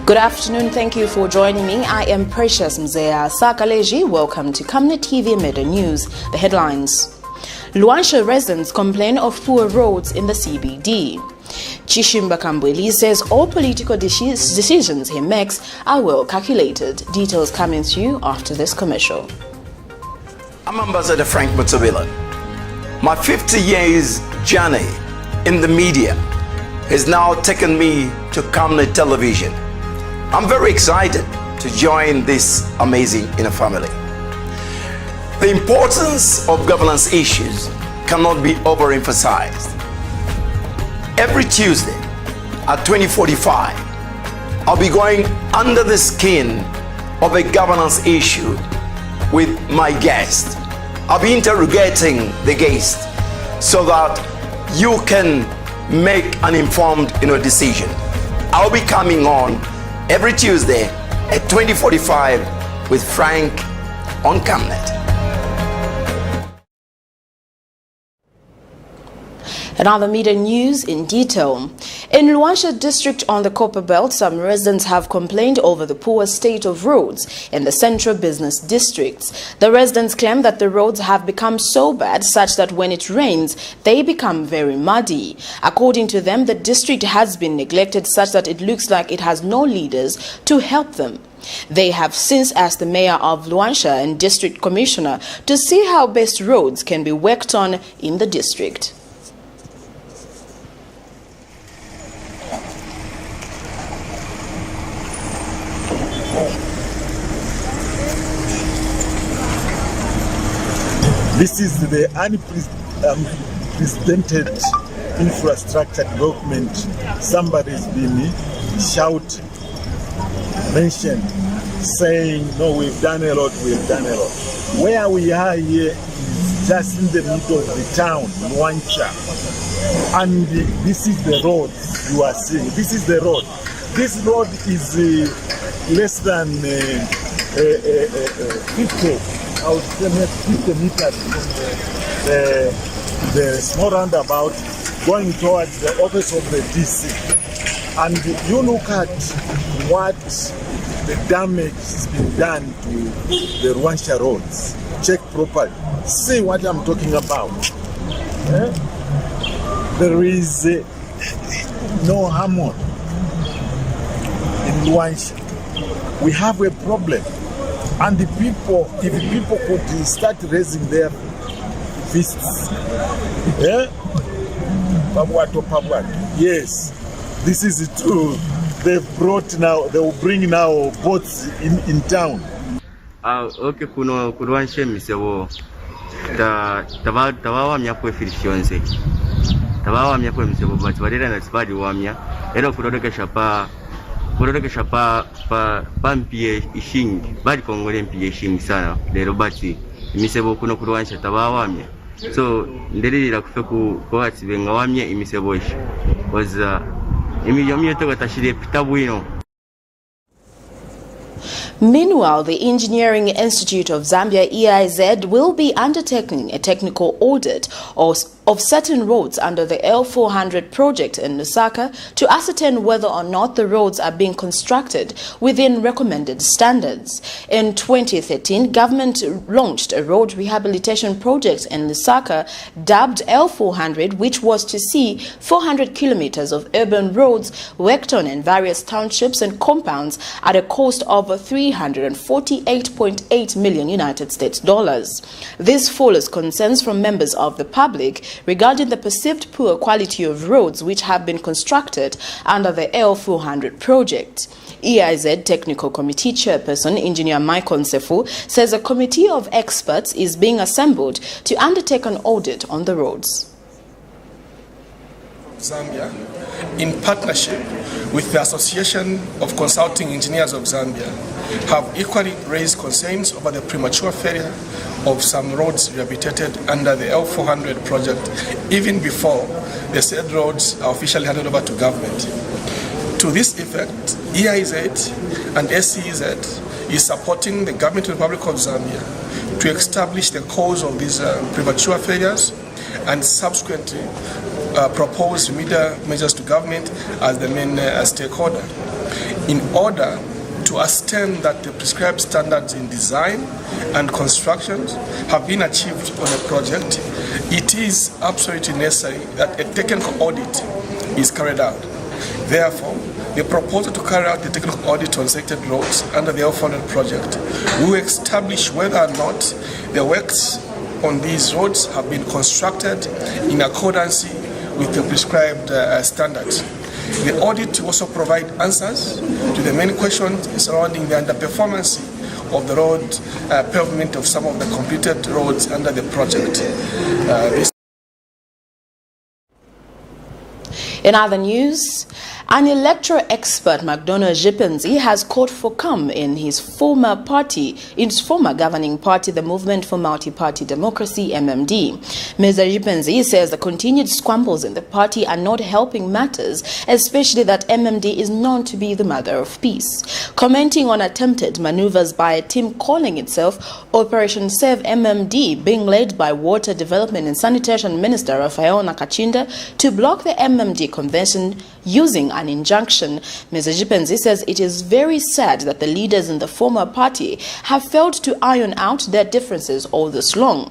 Good afternoon, thank you for joining me. I am Precious Mzea Sakaleji. Welcome to Camnet TV Midday News. The headlines. LUANSHYA residents complain of poor roads in the CBD. CHISHIMBA KAMBWILI says all political decisions he makes are well calculated. Details coming to you after this commercial. I'm Ambassador Frank Mutsabila. My 50 years journey in the media has now taken me to Camnet television. I'm very excited to join this amazing inner family. The importance of governance issues cannot be overemphasized. Every Tuesday at 20:45, I'll be going under the skin of a governance issue with my guest. I'll be interrogating the guest so that you can make an informed decision. I'll be coming on every Tuesday at 20:45 with Frank on Camnet. Another media news in detail. In LUANSHYA district on the Copperbelt, some residents have complained over the poor state of roads in the central business districts. The residents claim that the roads have become so bad such that when it rains, they become very muddy. According to them, the district has been neglected such that it looks like it has no leaders to help them. They have since asked the mayor of LUANSHYA and district commissioner to see how best roads can be worked on in the district. This is the unprecedented infrastructure development. Somebody's been shouting, mentioned, saying, no, we've done a lot, we've done a lot. Where we are here is just in the middle of the town, LUANSHYA. And this is the road you are seeing. This is the road. This road is less than 50. I would say 50 meters from the small roundabout going towards the office of the DC. And you look at what the damage has been done to the LUANSHYA roads. Check properly. See what I'm talking about. There is no harmony in LUANSHYA. We have a problem. And the people, if the people could start raising their fists, yes, this is true. They've brought now, they will bring now boats in town. Okay, kuno LUANSHYA misebo tabawa myakwe filishionze tabawa myakwe misebo but barera na sibadi wamya era kurodokesha pa mpie ishingi bali kongole mpie ishingi sana lero bati imisebo kuno LUANSHYA tabawamye so ndelirira kufe ko atibenga wamye imisebo ishi koza imiyomye to gatashire pitabwino. Meanwhile, the Engineering Institute of Zambia, EIZ, will be undertaking a technical audit of certain roads under the L400 project in Lusaka to ascertain whether or not the roads are being constructed within recommended standards. In 2013, government launched a road rehabilitation project in Lusaka dubbed L400, which was to see 400 kilometers of urban roads worked on in various townships and compounds at a cost of $348.8 million United States dollars. This follows concerns from members of the public regarding the perceived poor quality of roads which have been constructed under the L400 project. EIZ Technical Committee Chairperson Engineer Michael Nsefu says a committee of experts is being assembled to undertake an audit on the roads. Zambia, in partnership with the Association of Consulting Engineers of Zambia, have equally raised concerns over the premature failure of some roads rehabilitated under the L400 project, even before the said roads are officially handed over to government. To this effect, EIZ and SCEZ is supporting the government of the Republic of Zambia to establish the cause of these premature failures and subsequently propose remedial measures to government as the main stakeholder. in order to ascertain that the prescribed standards in design and construction have been achieved on a project, it is absolutely necessary that a technical audit is carried out. Therefore, the proposal to carry out the technical audit on selected roads under the L400 project will establish whether or not the works on these roads have been constructed in accordance with the prescribed standards. The audit will also provide answers to the many questions surrounding the underperformance of the road pavement of some of the completed roads under the project. In other news, an electoral expert, McDonald Jipenzi, has called for calm in his former governing party, the Movement for Multi-Party Democracy, MMD. Mr. Jipenzi says the continued squabbles in the party are not helping matters, especially that MMD is known to be the mother of peace. Commenting on attempted maneuvers by a team calling itself Operation Save MMD, being led by Water Development and Sanitation Minister Rafael Nakachinda, to block the MMD convention using an injunction, Mr. Jipenzi says it is very sad that the leaders in the former party have failed to iron out their differences all this long.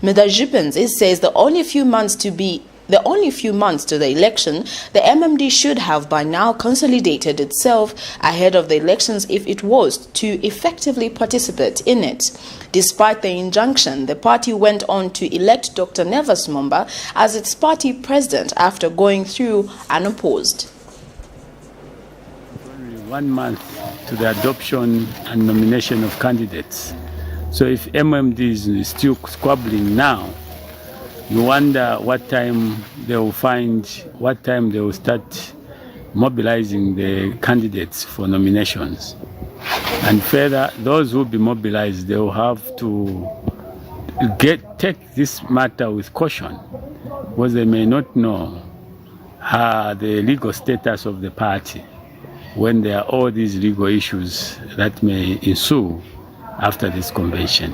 Mr. Jipenzi says the only few months to the election, the MMD should have by now consolidated itself ahead of the elections if it was to effectively participate in it. Despite the injunction, the party went on to elect Dr. Nevas Momba as its party president after going through unopposed. Only 1 month to the adoption and nomination of candidates. So if MMD is still squabbling now, you wonder what time they will start mobilizing the candidates for nominations. And further, those who will be mobilized, they will have to take this matter with caution, because they may not know the legal status of the party when there are all these legal issues that may ensue after this convention.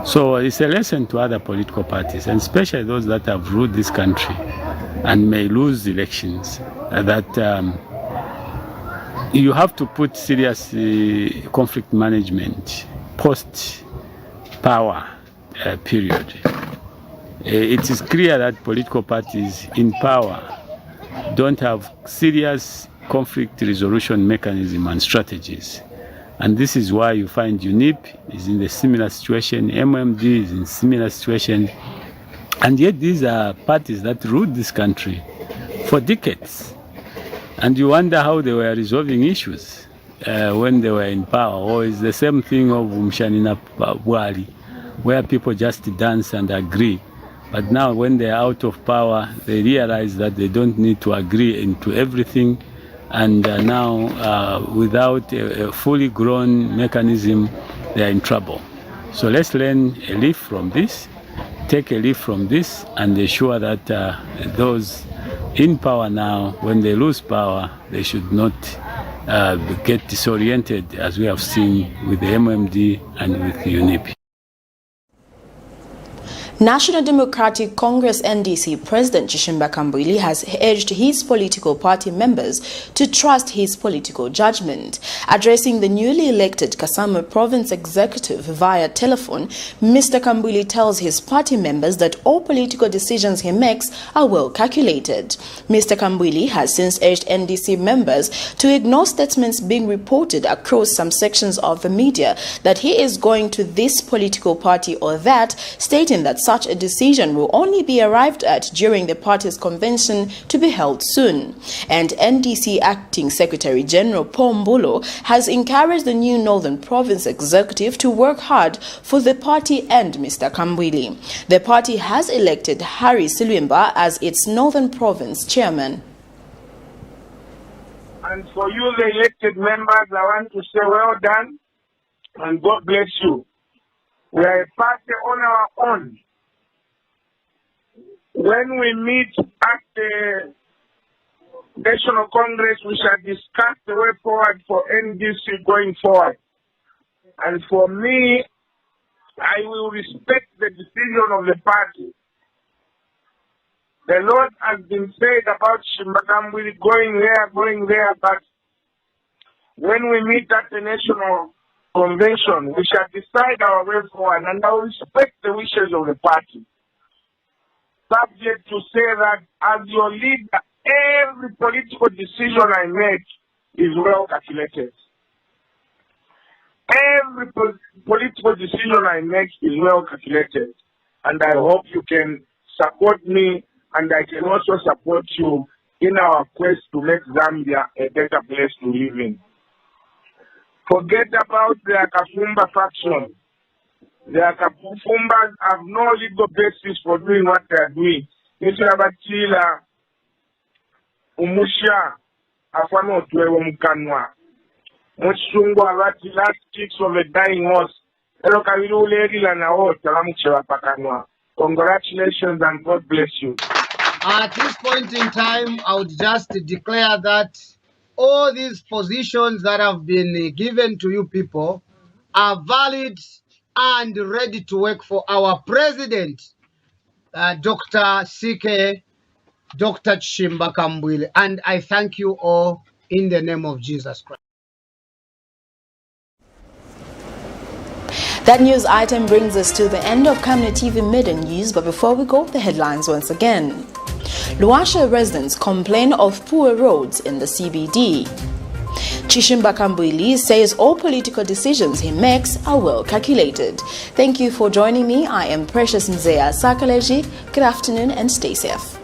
So it's a lesson to other political parties, and especially those that have ruled this country and may lose elections, that you have to put serious conflict management post-power period. It is clear that political parties in power don't have serious conflict resolution mechanism and strategies. And this is why you find UNIP is in a similar situation, MMD is in a similar situation. And yet these are parties that ruled this country for decades. And you wonder how they were resolving issues when they were in power. Or it's the same thing of Mshanina Bwali, where people just dance and agree. But now when they are out of power, they realize that they don't need to agree into everything. And now, without a fully grown mechanism, they are in trouble. So let's learn a leaf from this, take a leaf from this, and ensure that those in power now, when they lose power, they should not get disoriented, as we have seen with the MMD and with the UNIP. National Democratic Congress NDC President CHISHIMBA KAMBWILI has urged his political party members to trust his political judgment. Addressing the newly elected Kasama Province Executive via telephone, Mr. KAMBWILI tells his party members that all political decisions he makes are well calculated. Mr. KAMBWILI has since urged NDC members to ignore statements being reported across some sections of the media that he is going to this political party or that, stating that such a decision will only be arrived at during the party's convention to be held soon. And NDC Acting Secretary General Paul Mbulo has encouraged the new Northern Province Executive to work hard for the party and Mr. KAMBWILI. The party has elected Harry Silwimba as its Northern Province Chairman. And for you, the elected members, I want to say well done and God bless you. We are a party on our own. When we meet at the National Congress, we shall discuss the way forward for NDC going forward. And for me, I will respect the decision of the party. The Lord has been said about CHISHIMBA KAMBWILI going there, but When we meet at the National Convention, we shall decide our way forward, and I will respect the wishes of the party. Subject to say that as your leader, every political decision I make is well calculated. Every political decision I make is well calculated. And I hope you can support me, and I can also support you in our quest to make Zambia a better place to live in. Forget about the Akafumba faction. The Akafumbas have no legal basis for doing what they are doing. Nitulabatila umusha afano otwewo mukanwa. Muchungu abati last kicks of a dying horse. Elo kabiru uleri la nao talamuchewa pakanwa. Congratulations and God bless you. At this point in time, I would just declare that all these positions that have been given to you people are valid and ready to work for our president, Dr. CK, Dr. CHISHIMBA KAMBWILI. And I thank you all in the name of Jesus Christ. That news item brings us to the end of Camnet TV Midday News, but before we go, the headlines once again. LUANSHYA residents complain of poor roads in the CBD. CHISHIMBA KAMBWILI says all political decisions he makes are well calculated. Thank you for joining me. I am Precious Mzeya Sakaleji. Good afternoon and stay safe.